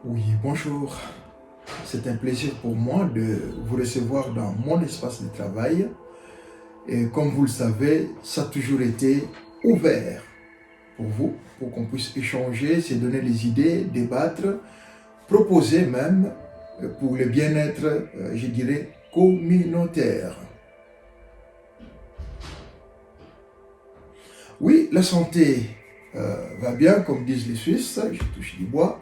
Oui, bonjour. C'est un plaisir pour moi de vous recevoir dans mon espace de travail. Et comme vous le savez, ça a toujours été ouvert pour vous, pour qu'on puisse échanger, se donner des idées, débattre, proposer même pour le bien-être, je dirais, communautaire. Oui, la santé va bien, comme disent les Suisses, je touche du bois.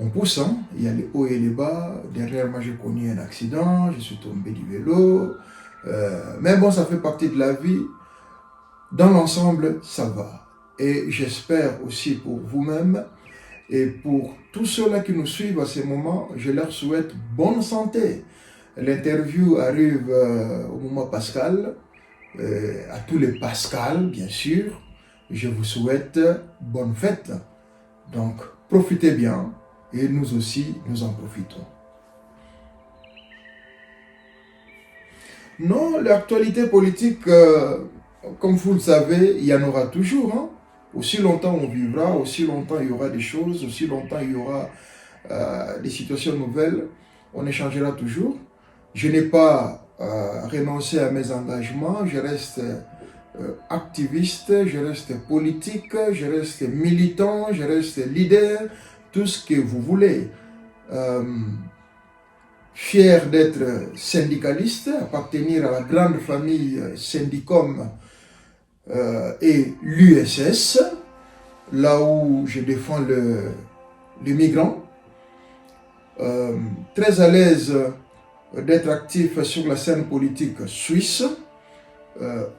On pousse, hein. Il y a les hauts et les bas. Dernièrement, j'ai connu un accident, je suis tombé du vélo. Mais bon, ça fait partie de la vie. Dans l'ensemble, ça va. Et j'espère aussi pour vous-même et pour tous ceux-là qui nous suivent à ces moments, je leur souhaite bonne santé. L'interview arrive au moment pascal. À tous les Pascal, bien sûr, je vous souhaite bonne fête. Donc, profitez bien et nous aussi, nous en profitons. Non, l'actualité politique, comme vous le savez, il y en aura toujours. Hein. Aussi longtemps on vivra, aussi longtemps il y aura des choses, aussi longtemps il y aura des situations nouvelles, on échangera toujours. Je n'ai pas renoncé à mes engagements, je reste activiste, je reste politique, je reste militant, je reste leader, tout ce que vous voulez. Euh, Fier d'être syndicaliste, appartenir à la grande famille Syndicom et l'USS, là où je défends les migrants. Très à l'aise d'être actif sur la scène politique suisse,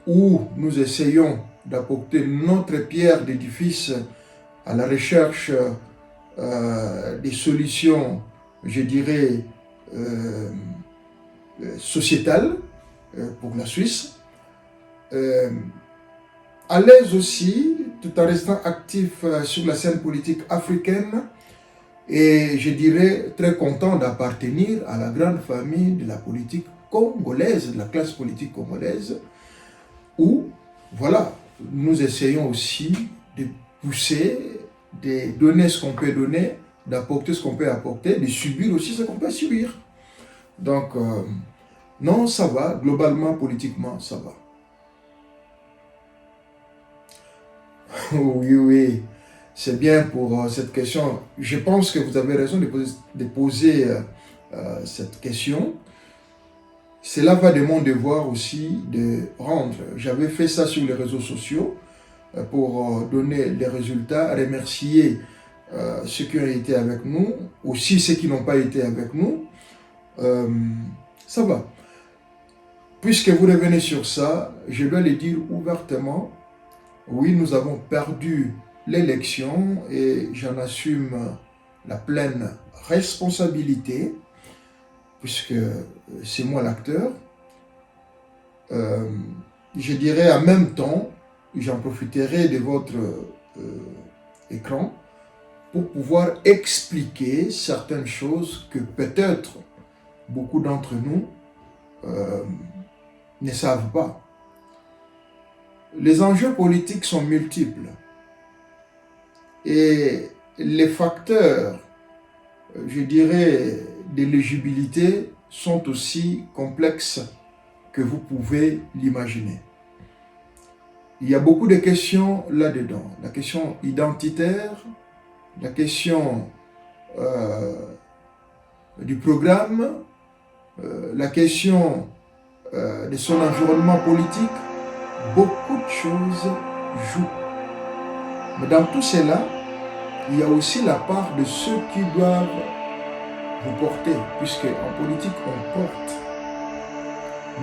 où nous essayons d'apporter notre pierre d'édifice à la recherche des solutions, je dirais, sociétale pour la Suisse. À l'aise aussi, tout en restant actif sur la scène politique africaine, et je dirais très content d'appartenir à la grande famille de la politique congolaise, de la classe politique congolaise, où, voilà, nous essayons aussi de pousser, de donner ce qu'on peut donner, d'apporter ce qu'on peut apporter, de subir aussi ce qu'on peut subir. Donc, non, ça va, globalement, politiquement, ça va. Oui, oui, c'est bien pour cette question. Je pense que vous avez raison de poser cette question. Cela va de mon devoir aussi de rendre. J'avais fait ça sur les réseaux sociaux pour donner les résultats, remercier ceux qui ont été avec nous, aussi ceux qui n'ont pas été avec nous. Ça va. Puisque vous revenez sur ça, je dois le dire ouvertement. Oui, nous avons perdu l'élection et j'en assume la pleine responsabilité, puisque c'est moi l'acteur. Je dirais en même temps, j'en profiterai de votre écran pour pouvoir expliquer certaines choses que peut-être beaucoup d'entre nous ne savent pas. Les enjeux politiques sont multiples et les facteurs, je dirais, d'éligibilité sont aussi complexes que vous pouvez l'imaginer. Il y a beaucoup de questions là-dedans. La question identitaire, la question du programme, la question de son environnement politique. Beaucoup de choses jouent. Mais dans tout cela, il y a aussi la part de ceux qui doivent vous porter, puisque en politique, on porte.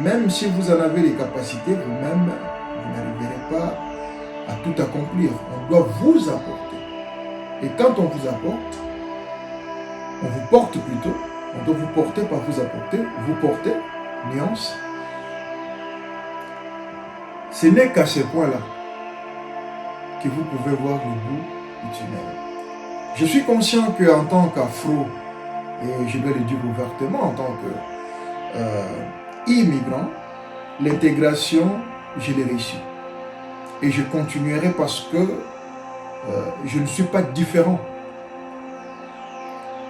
Même si vous en avez les capacités, vous-même, vous n'arriverez pas à tout accomplir. On doit vous apporter. Et quand on vous apporte, on vous porte plutôt, on doit vous porter par vous apporter, vous porter, nuance. Ce n'est qu'à ce point-là que vous pouvez voir le bout du tunnel. Je suis conscient qu'en tant qu'afro, et je vais le dire ouvertement, en tant qu'immigrant, l'intégration, je l'ai réussi. Et je continuerai parce que je ne suis pas différent.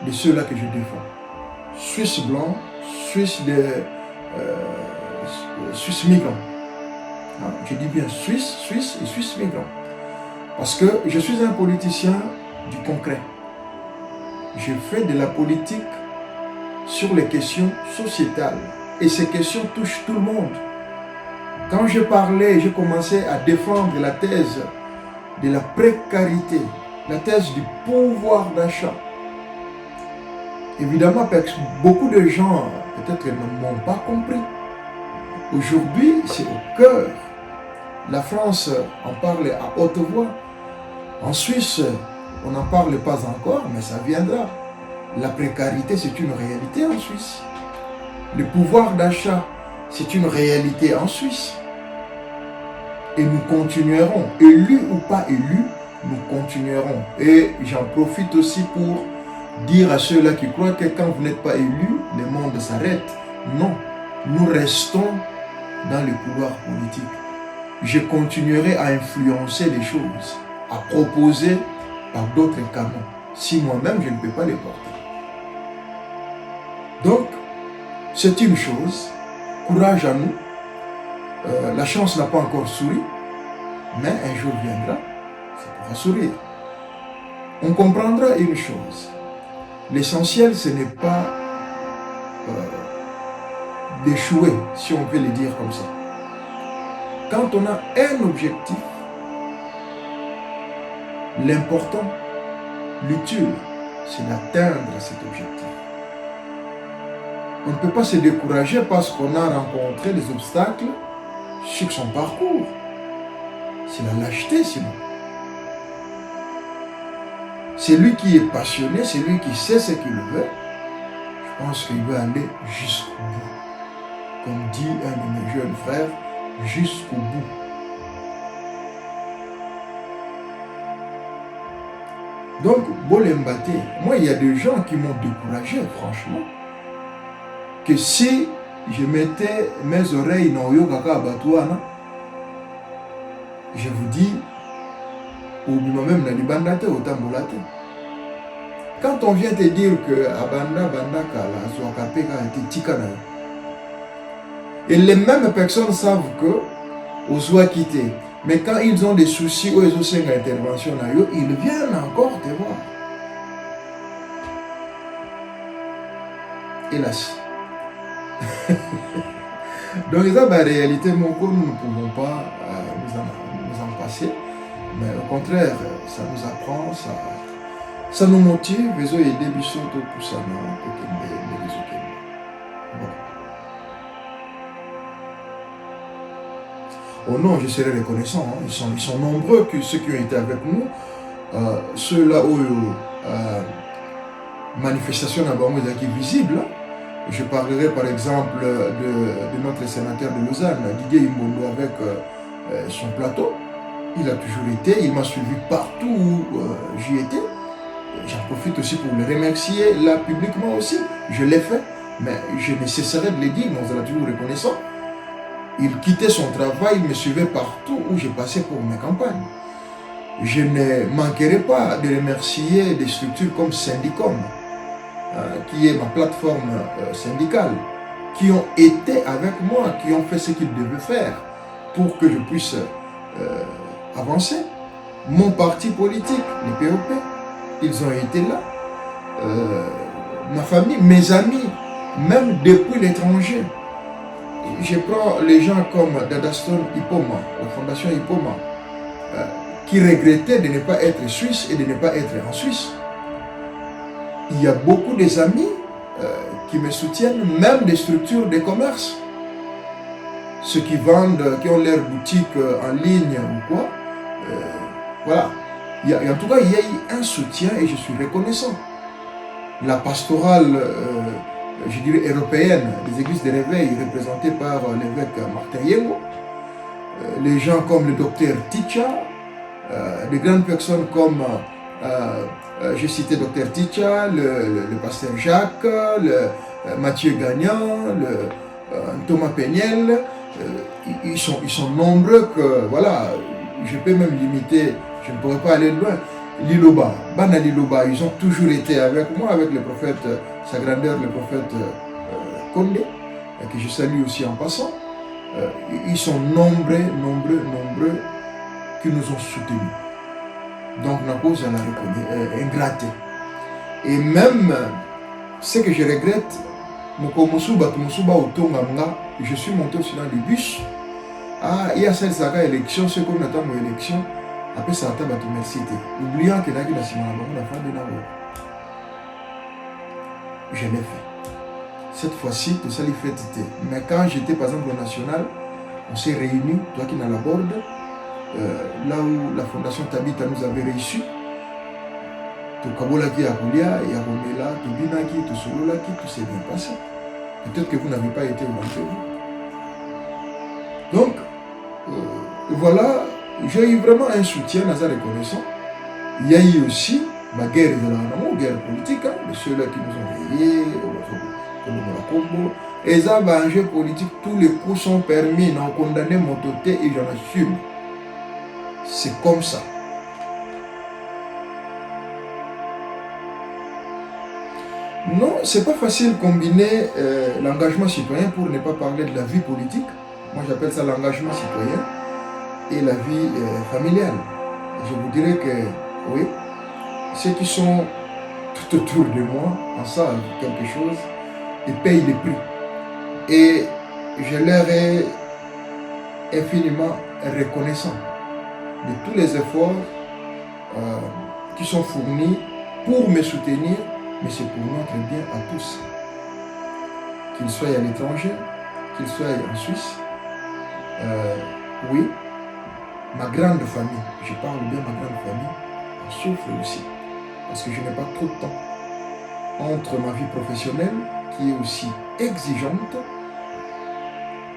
de ceux-là que je défends. Suisse blanc, Suisse Suisse migrant. Je dis bien Suisse et Suisse migrant. Parce que je suis un politicien du concret. Je fais de la politique sur les questions sociétales. Et ces questions touchent tout le monde. Quand je parlais, je commençais à défendre la thèse de la précarité, la thèse du pouvoir d'achat. Évidemment, beaucoup de gens peut-être ne m'ont pas compris. Aujourd'hui, c'est au cœur. La France en parle à haute voix. En Suisse, on n'en parle pas encore, mais ça viendra. La précarité, c'est une réalité en Suisse. Le pouvoir d'achat, c'est une réalité en Suisse. Et nous continuerons, élus ou pas élus, nous continuerons. Et j'en profite aussi pour dire à ceux-là qui croient que quand vous n'êtes pas élus, le monde s'arrête. Non, nous restons dans les couloirs politiques. Je continuerai à influencer les choses, à proposer par d'autres canaux, si moi-même je ne peux pas les porter. Donc, c'est une chose, courage à nous. La chance n'a pas encore souri, mais un jour viendra, ça pourra sourire. On comprendra une chose. L'essentiel, ce n'est pas d'échouer, si on peut le dire comme ça. Quand on a un objectif, l'important, l'utile, c'est d'atteindre cet objectif. On ne peut pas se décourager parce qu'on a rencontré des obstacles sur son parcours. C'est la lâcheté sinon. C'est lui qui est passionné, c'est lui qui sait ce qu'il veut. Je pense qu'il veut aller jusqu'au bout. Comme dit un de mes jeunes frères, jusqu'au bout. Donc, Bolembate, moi il y a des gens qui m'ont découragé, franchement. Que si je mettais mes oreilles dans Yokaka Batouana, je vous dis, même dans les bandate au tambolate. Quand on vient te dire que Abanda Bandaka, la Swakapeka a été tikana, et les mêmes personnes savent que au soit quitté, mais quand ils ont des soucis ou ils ont une intervention, ils viennent encore te voir. Hélas. Donc, ça, en réalité, nous ne pouvons pas nous en passer, mais au contraire, ça nous apprend, ça nous motive, et ça aider Bissoto pour ça, oh non, je serai reconnaissant, hein. Ils sont nombreux, ceux qui ont été avec nous, ceux-là où manifestation qui est visible. Je parlerai par exemple de notre sénateur de Lausanne, Didier Imbondo, avec son plateau. Il a toujours été, il m'a suivi partout où j'y étais. J'en profite aussi pour le remercier là publiquement aussi. Je l'ai fait, mais je ne cesserai de le dire, on sera toujours reconnaissant. Il quittait son travail, il me suivait partout où je passais pour mes campagnes. Je ne manquerai pas de remercier des structures comme Syndicom, qui est ma plateforme syndicale, qui ont été avec moi, qui ont fait ce qu'ils devaient faire pour que je puisse avancer. Mon parti politique, le POP, ils ont été là. Ma famille, mes amis, même depuis l'étranger. Je prends les gens comme Dadaston Ipoma, la fondation Ipoma, qui regrettaient de ne pas être suisse et de ne pas être en Suisse. Il y a beaucoup des amis qui me soutiennent, même des structures de commerce. Ceux qui vendent, qui ont leur boutique en ligne ou quoi. Voilà. En tout cas, il y a eu un soutien et je suis reconnaissant. La pastorale, je dirais européenne, des églises de réveil représentées par l'évêque Martin Yengo, les gens comme le docteur Ticha, des grandes personnes comme, j'ai cité docteur Ticha, le pasteur Jacques, Mathieu Gagnant, Thomas Peniel, ils sont nombreux que, voilà, je peux même limiter, je ne pourrais pas aller loin. Liloba, Bana Liloba, ils ont toujours été avec moi, avec le prophète, sa grandeur, le prophète Condé, que je salue aussi en passant. Ils sont nombreux qui nous ont soutenus. Donc, la cause, elle a reconnu, ingraté. Et même, ce que je regrette, je suis monté aussi dans le bus. Ah, il y a celle qui élection, ce qu'on attend mon élection. Après ça, tu as merci. Oubliant que là, il y a la fin de la je l'ai fait. Cette fois-ci, tout ça, il fait. Mais quand j'étais par exemple au national, on s'est réunis, toi qui n'as la borde, là où la fondation Tabita nous avait reçus. Tout Kabolaki à Koulia, et à Romela, tout Binaki, tout Sololaki, tout s'est bien passé. Peut-être que vous n'avez pas été au rendez-vous. Donc, voilà, j'ai eu vraiment un soutien dans la reconnaissance. Il y a eu aussi ma guerre de la guerre politique, de ceux-là qui nous ont veillés, comme le Combo. Et ça, un jeu politique, tous les coups sont permis, non condamné mon côté et j'en assume. C'est comme ça. Non, c'est pas facile de combiner l'engagement citoyen pour ne pas parler de la vie politique. Moi, j'appelle ça l'engagement citoyen et la vie familiale. Je vous dirais que, oui, ceux qui sont tout autour de moi en savent quelque chose et payent les prix. Et je leur ai infiniment reconnaissant de tous les efforts qui sont fournis pour me soutenir, mais c'est pour notre bien à tous. Qu'ils soient à l'étranger, qu'ils soient en Suisse, oui, ma grande famille, je parle bien ma grande famille, en souffre aussi. Parce que je n'ai pas trop de temps entre ma vie professionnelle, qui est aussi exigeante,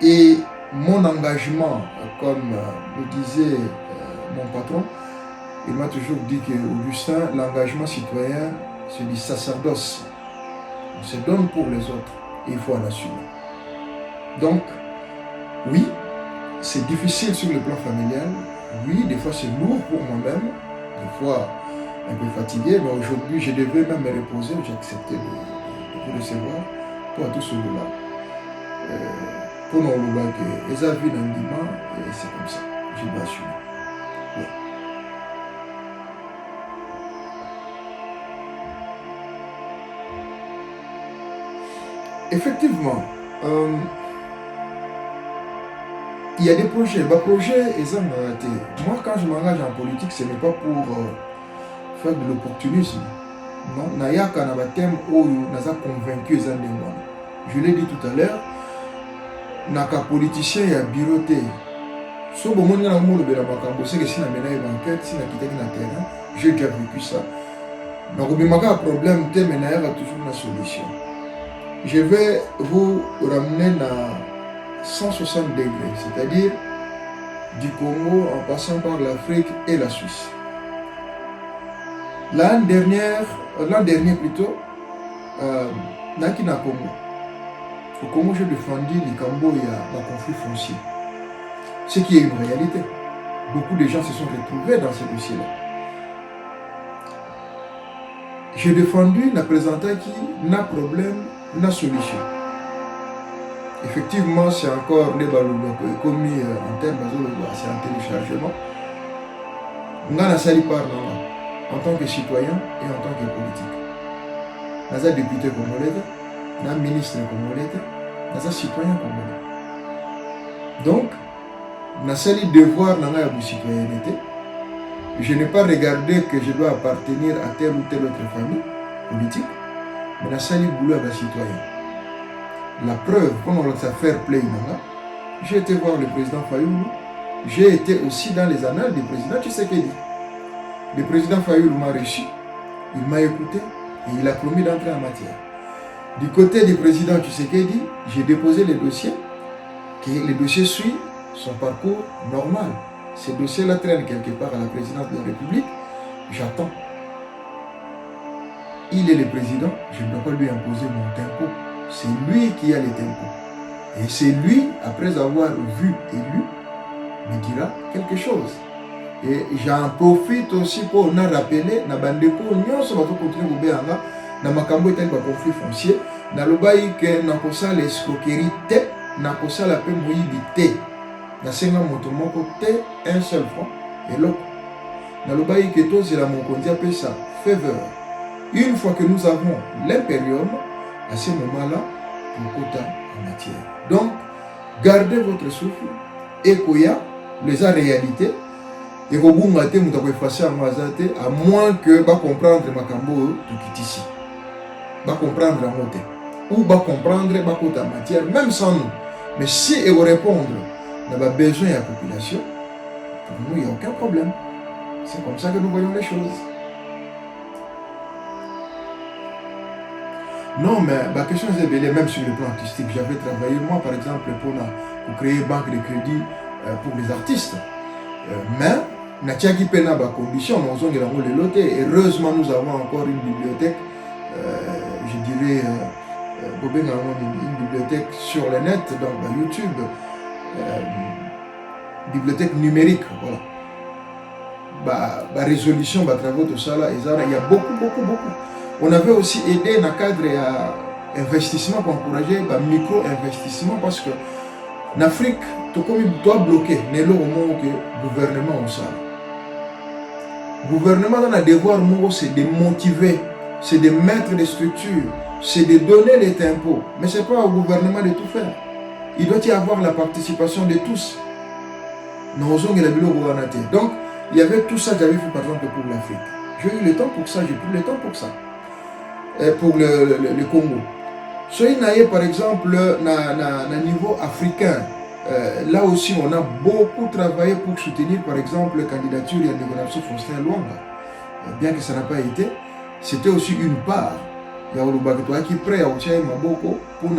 et mon engagement, comme le disait mon patron, il m'a toujours dit qu'Augustin, l'engagement citoyen, c'est du sacerdoce. On se donne pour les autres et il faut en assumer. Donc, oui, c'est difficile sur le plan familial. Oui, des fois c'est lourd pour moi-même, des fois un peu fatigué, mais aujourd'hui je devais même me reposer, j'ai accepté de vous recevoir pour tout ce là. Pour nous, les avis d'un dimanche, c'est comme ça, je dois assumer. Oui. Effectivement, il y a des projets. Moi, quand je m'engage en politique, ce n'est pas pour faire de l'opportunisme. Non, Nayaka na thème où nous a convaincu les gens. Je l'ai dit tout à l'heure, naka politicien ya bureauté. Si vous avez un c'est que si vous avez une enquête, si vous avez un terrain, j'ai déjà vécu ça. Donc, il y a un problème, il y a toujours une solution. Je vais vous ramener à 160 degrés, c'est-à-dire du Congo en passant par l'Afrique et la Suisse. L'an dernier plutôt, Naki na Congo. Au Congo, j'ai défendu les Cambo, il y a un conflit foncier. Ce qui est une réalité. Beaucoup de gens se sont retrouvés dans ce dossier-là. J'ai défendu la présentation qui n'a problème, n'a solution. Effectivement, c'est encore des ballons commis en termes c'est un téléchargement. On a sali par en tant que citoyen et en tant que politique. Nous avons député congolais, nous avons ministre congolais, nous avons citoyen congolais. Donc, nous avons devoir dans la citoyenneté. Je n'ai pas regardé que je dois appartenir à telle ou telle autre famille politique, mais nous avons boulot à citoyen. La preuve, quand on a fair play, j'ai été voir le président Fayoulou, j'ai été aussi dans les annales du président Tshisekedi. Le président Fayoulou m'a reçu, il m'a écouté et il a promis d'entrer en matière. Du côté du président Tshisekedi, j'ai déposé le dossier, que le dossier suit son parcours normal. Ce dossier-là traîne quelque part à la présidence de la République, j'attends. Il est le président, je ne dois pas lui imposer mon tempo. C'est lui qui a les tempos. Et c'est lui, après avoir vu et lu, me dira quelque chose. Et j'en profite aussi pour nous rappeler, na bandeko nyonso bato continuer kobeyanga na makambo etali ba conflit foncier, na lobai que na kosala escroquerie te, na kosala pe moyibi te. Na senga moto moko te un seul franc et l'autre. Na lobai que tous la mokonzi apesa faveur. Une fois que nous avons l'impérium, à ce moment-là, pour quota en matière. Donc, gardez votre souffle, ekoya, les réalité. Et au bout matin, vous devez effacer à moins que va comprendre makambo tout ici. Va comprendre la montée. Ou va comprendre ma quota en matière, même sans nous. Mais si il répondre, on a besoin de la population, pour nous, il n'y a aucun problème. C'est comme ça que nous voyons les choses. Non, mais la question est belle, même sur le plan artistique. J'avais travaillé, moi, par exemple, pour créer une banque de crédit pour les artistes. Mais, na tiaki pena ba condition, heureusement, nous avons encore une bibliothèque, je dirais, une bibliothèque sur le net, donc YouTube, bibliothèque numérique, voilà. Bah, résolution, bah, travaux, tout ça là, il y a beaucoup. On avait aussi aidé dans le cadre d'investissement pour encourager le micro-investissement parce que en Afrique, tout comme il doit bloquer, mais là au moment que le gouvernement a ça. Le gouvernement a un devoir, c'est de motiver, c'est de mettre des structures, c'est de donner les impôts. Mais ce n'est pas au gouvernement de tout faire. Il doit y avoir la participation de tous. Donc, il y avait tout ça que j'avais fait par exemple pour l'Afrique. J'ai eu le temps pour ça, j'ai pris le temps pour ça. Pour le Congo. So, par exemple, na niveau africain, là aussi, on a beaucoup travaillé pour soutenir, par exemple, la candidature de Négociation Faustin Luanga. Bien que ça n'a pas été, c'était aussi une part. Il y a Olubaketo qui est prêt à obtenir Maboko pour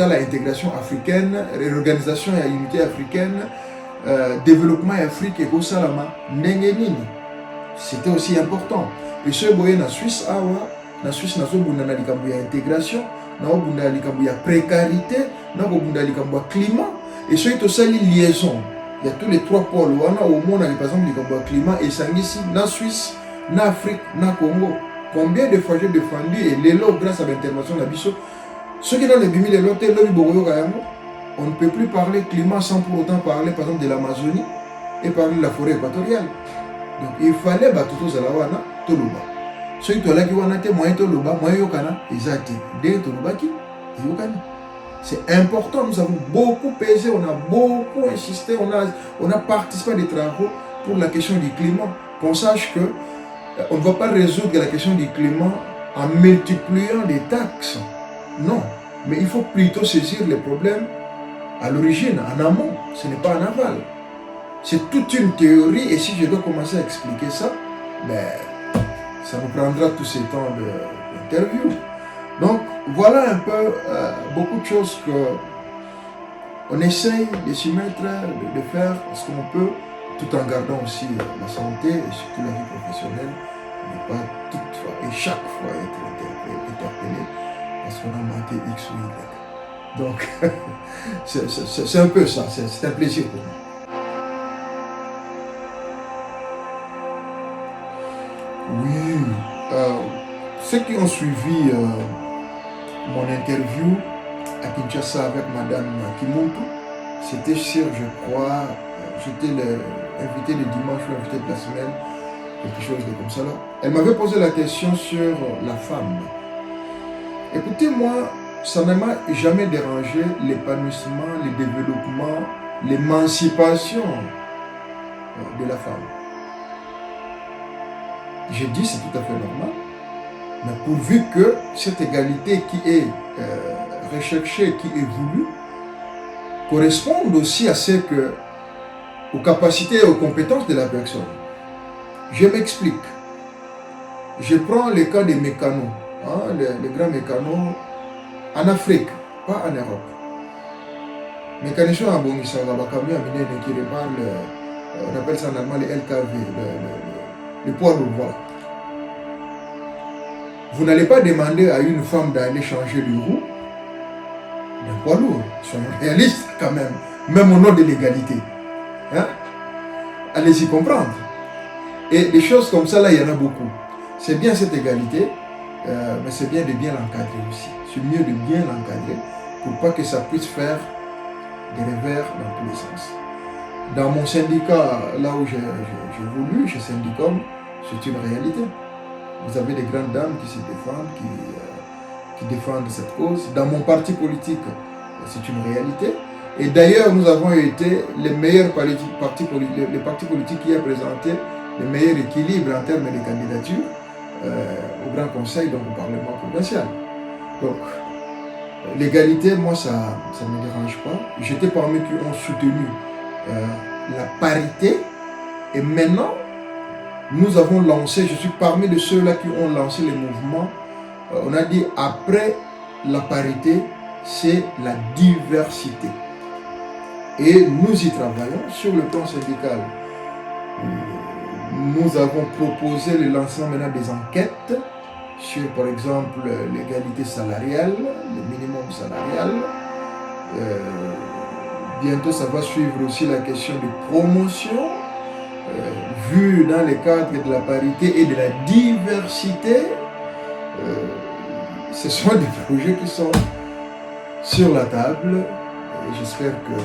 l'intégration africaine, l'organisation et l'unité africaine, développement Afrique et Gosalama, Nengenini. C'était aussi important. Et ce boye na Suisse awa, na Suisse na zobunda na likambo ya intégration, na obunda likambo ya précarité, na obunda likambo ya climat. Et ce est aussi liaison. Il y a tous les trois pôles. On a au monde par exemple likambo ya climat et sangisi na Suisse, na Afrique, na Congo. Combien de fois j'ai défendu et les lots grâce à l'intervention de Bisso. Ceux qui ont les 2000 lots, on ne peut plus parler climat sans pour autant parler par exemple de l'Amazonie et parler de la forêt équatoriale. Donc il fallait battre tous à la wana toloba. Ceux qui ont là qui wana te moyen toloba moyen yokana exact. Dès toloba qui yokani. C'est important. Nous avons beaucoup pesé, on a beaucoup insisté, on a participé à des travaux pour la question du climat. Qu'on sache que on ne va pas résoudre la question du climat en multipliant des taxes. Non, mais il faut plutôt saisir les problèmes à l'origine, en amont. Ce n'est pas en aval. C'est toute une théorie et si je dois commencer à expliquer ça, ben, ça nous prendra tout ce temps d'interview. Donc voilà un peu beaucoup de choses qu'on essaye de s'y mettre, de faire ce qu'on peut, tout en gardant aussi la santé et surtout la vie professionnelle, ne pas toutefois et chaque fois être interpellé parce qu'on a manqué X ou Y. Donc c'est un peu ça, c'est un plaisir pour moi. Oui, ceux qui ont suivi mon interview à Kinshasa avec Madame Kimuntu, c'était sûr, je crois, j'étais invité le dimanche ou invité de la semaine, quelque chose de comme ça là. Elle m'avait posé la question sur la femme. Écoutez, moi, ça ne m'a jamais dérangé l'épanouissement, le développement, l'émancipation de la femme. J'ai dit c'est tout à fait normal, mais pourvu que cette égalité qui est recherchée, qui est voulue, corresponde aussi à aux capacités et aux compétences de la personne. Je m'explique. Je prends le cas des mécanos, les grands mécanos en Afrique, pas en Europe. Mécanicien en Bongissa, qui répare on appelle ça en allemand les LKV, les poids lourds, voilà. Vous n'allez pas demander à une femme d'aller changer le roue d'un poids lourd. Soyons réalistes quand même au nom de l'égalité. Hein? allez-y comprendre. Et des choses comme ça, là, il y en a beaucoup. C'est bien cette égalité, mais c'est bien de bien l'encadrer aussi. C'est mieux de bien l'encadrer pour pas que ça puisse faire des revers dans tous les sens. Dans mon syndicat, là où j'évolue, chez Syndicom, c'est une réalité. Vous avez des grandes dames qui se défendent, qui défendent cette cause. Dans mon parti politique, c'est une réalité. Et d'ailleurs, nous avons été les meilleurs partis politiques qui a présenté le meilleur équilibre en termes de candidature au Grand Conseil, donc au Parlement provincial. Donc, l'égalité, moi, ça ne me dérange pas. J'étais parmi ceux qui ont soutenu la parité. Et maintenant, nous avons lancé, je suis parmi de ceux-là qui ont lancé le mouvement. On a dit, après la parité, c'est la diversité. Et nous y travaillons sur le plan syndical. Nous avons proposé le lancement maintenant des enquêtes sur, par exemple, l'égalité salariale, le minimum salarial. Bientôt, ça va suivre aussi la question de promotion, vue dans le cadre de la parité et de la diversité. Ce sont des projets qui sont sur la table et j'espère que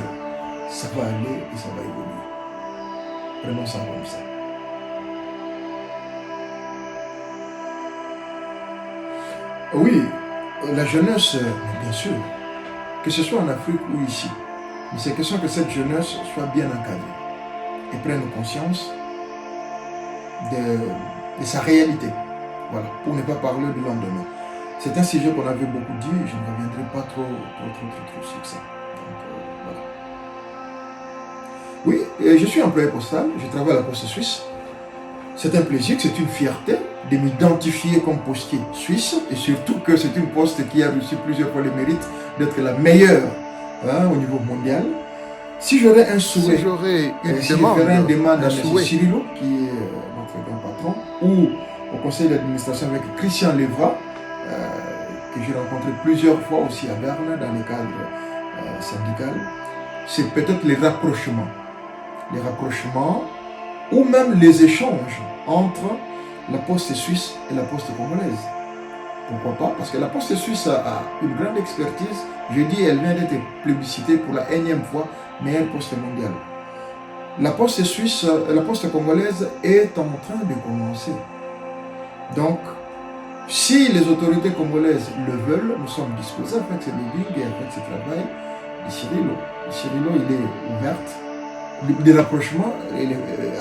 ça va aller et ça va évoluer. Prenons ça comme ça. Oui, la jeunesse, bien sûr, que ce soit en Afrique ou ici, mais c'est question que cette jeunesse soit bien encadrée et prenne conscience de sa réalité. Voilà, pour ne pas parler du lendemain. C'est un sujet qu'on avait beaucoup dit, je ne reviendrai pas trop sur ça. Donc, voilà. Oui, je suis employé postal, je travaille à la Poste Suisse. C'est un plaisir, c'est une fierté de m'identifier comme postier suisse et surtout que c'est une poste qui a reçu plusieurs fois le mérite d'être la meilleure au niveau mondial. Si j'aurais un souhait, si j'aurais une demande à M. Cirilo, qui est notre grand patron, ou au conseil d'administration avec Christian Levra, que j'ai rencontré plusieurs fois aussi à Berne dans le cadre syndical, c'est peut-être les rapprochements ou même les échanges entre la poste suisse et la poste congolaise. Pourquoi pas? Parce que la poste suisse a une grande expertise. Je dis, elle vient d'être plébiscitée pour la énième fois meilleure poste mondiale. La poste suisse, la poste congolaise est en train de commencer. Donc, si les autorités congolaises le veulent, nous sommes disposés à faire ce lobbying et à faire ce travail de Cirilo. Cirilo, il est ouverte. Des rapprochements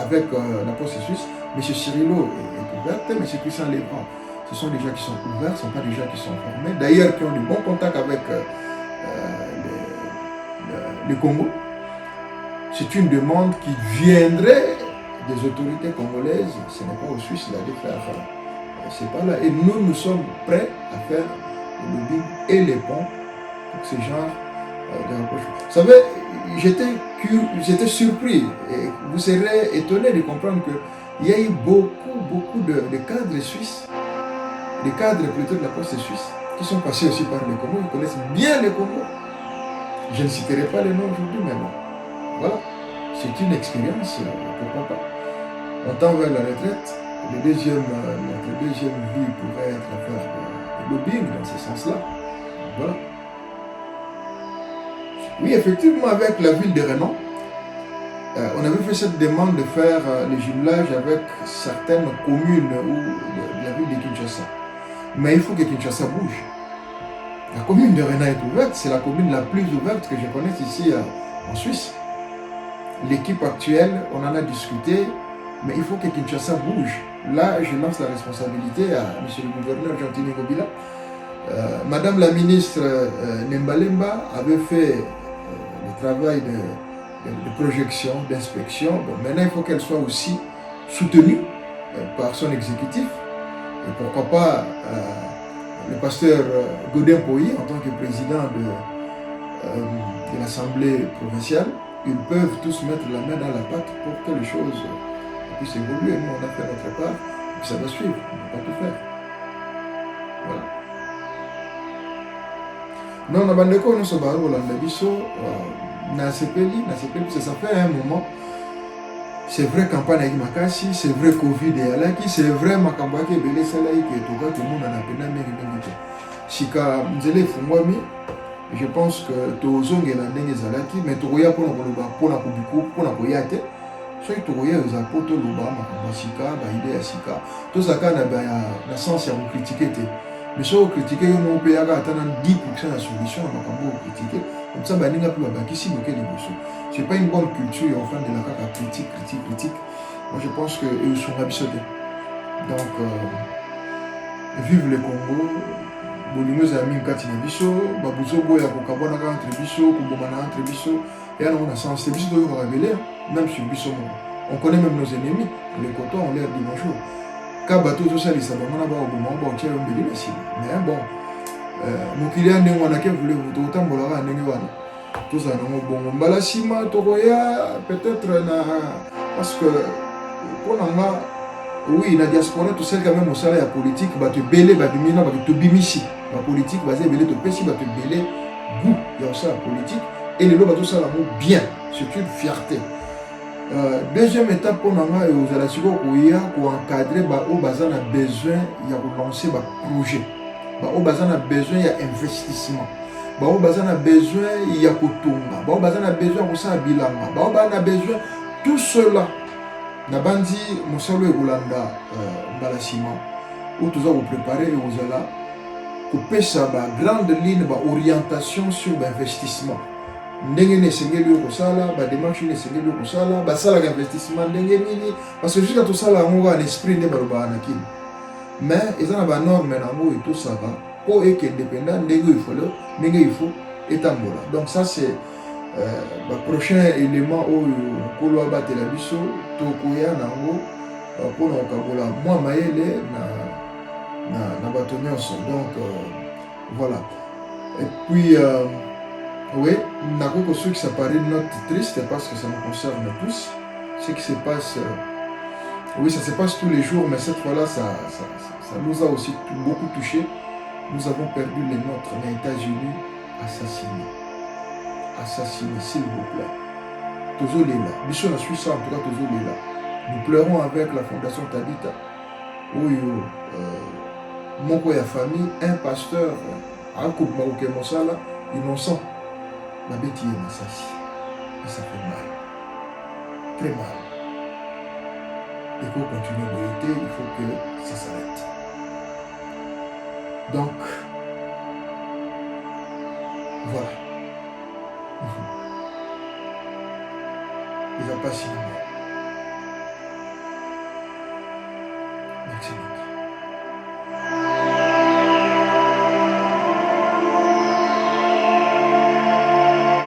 avec la poste suisse. M. Cirilo est ouvert, M. Christian Levra, ce sont des gens qui sont ouverts, ce ne sont pas des gens qui sont formés, d'ailleurs qui ont de bons contacts avec le Congo. C'est une demande qui viendrait des autorités congolaises, ce n'est pas aux Suisses d'aller faire c'est pas là. Et nous sommes prêts à faire le lobbying et les ponts pour ce genre de rapprochement. Vous savez, j'étais surpris et vous serez étonné de comprendre qu'il y a eu beaucoup de cadres suisses, des cadres plutôt de la poste suisse, qui sont passés aussi par le Congo, ils connaissent bien le Congo. Je ne citerai pas les noms aujourd'hui, mais bon, voilà, c'est une expérience, pourquoi pas. On tend vers la retraite, notre deuxième vie pourrait être à faire de lobbying dans ce sens-là. Voilà. Oui, effectivement, avec la ville de Renan, on avait fait cette demande de faire le jumelage avec certaines communes de la ville de Kinshasa. Mais il faut que Kinshasa bouge. La commune de Renan est ouverte, c'est la commune la plus ouverte que je connaisse ici en Suisse. L'équipe actuelle, on en a discuté, mais il faut que Kinshasa bouge. Là, je lance la responsabilité à M. le gouverneur Jean-Tini Gobila. Madame la ministre Nembalemba avait fait le travail de projection, d'inspection. Bon, maintenant, il faut qu'elle soit aussi soutenue par son exécutif. Et pourquoi pas le pasteur Godin Poyi, en tant que président de l'Assemblée provinciale, ils peuvent tous mettre la main dans la pâte pour que les choses puissent évoluer. Nous, on a fait notre part, et puis ça va suivre, on ne peut pas tout faire. Voilà. Non, na bandeko nous sommes olanda biso na sepeli ça fait un moment c'est vrai campagne avec Makasi, c'est vrai Covid et Alaki, c'est vrai Makambaki et Belé Salaï qui est tout le monde en a peine mais Sika Mzele Fumwami, je pense que Tozong et la Nenge Zalaki, mais Togoya pour la Kubiku, pour la Koyate, soit Togoya aux apotes, Loba, Makambasika, Baïde Asika, tout ça quand on a sens à vous critiquer. Mais si vous critiquez, on peut attendre 10% de la solution à Makambo critiquer. Comme ça, bah, n'inga plus la baki si vous avez des bosses. C'est pas une bonne culture, enfin, de la caca critique. Moi, je pense qu'ils sont absorbés. Donc, vive le Congo. Bolingos amis Katina Bisso, Babuzo Boya Kokabona entre Bisso, Kubomana entre Bisso. Et alors, on a sens, les Bisso doivent révéler, même sur Bisso. On connaît même nos ennemis. Les cotons, on leur dit bonjour. Quand bateau tout ça, les sabamana, au moment où on tient un bélier, mais bon. Mon client n'est pas là, voulait vous autant bolara n'engwana. Tout ça non bon. Balasima togoya peut-être na parce que pour nanga oui la diaspora tout ça quand même au salaire politique va te belé va te mina va te bimisi. La politique va te belé te pesi va te belé goût il y a ça la politique et les lois tout ça l'amour bien c'est une fierté. Deuxième étape pour nanga et aux alasiko koya pour encadrer ba au bazan a besoin il y a pour lancer ba projet. Bao bazan a besoin d'investissement. Bao bazan a besoin il y a kotonga. Bao bazan a besoin de ça bilanga. Bao bazan a besoin tout cela. Nabandi musalo e Rolanda balasima. Où tout ça vous préparer et vous allez couper ça ba grande ligne ba orientation sur l'investissement. Ndenge ne sengeli ko sala ba démarche ne sengeli ko sala ba sala d'investissement ndenge nini parce que jusqu'à tout ça là on va l'esprit ne ba ba nakini. Mais ils ont des normes et tout ça va pour être indépendant il faut étambola. Donc ça c'est le prochain élément où on va battre la biso tokoya nango pour nous kabola moi maele na bâtonnier donc voilà. Et puis oui, nakoko ceux qui ça paraît note triste parce que ça nous concerne tous ce qui se passe. Oui, ça se passe tous les jours, mais cette fois-là, ça nous a aussi beaucoup touchés. Nous avons perdu les nôtres aux États-Unis, assassinés, s'il vous plaît. Tozo Lela, mission la Suisse, en tout cas, Tozo Lela. Nous pleurons avec la fondation Tabita. Oyo, Moko ya famille, un pasteur, Akoub Maouké Monsala, innocent. La bêtise est assassinée. Et ça fait mal. Très mal. Et pour continuer de lutter, il faut que ça s'arrête. Donc, voilà. Il n'y a pas si mal. Merci beaucoup.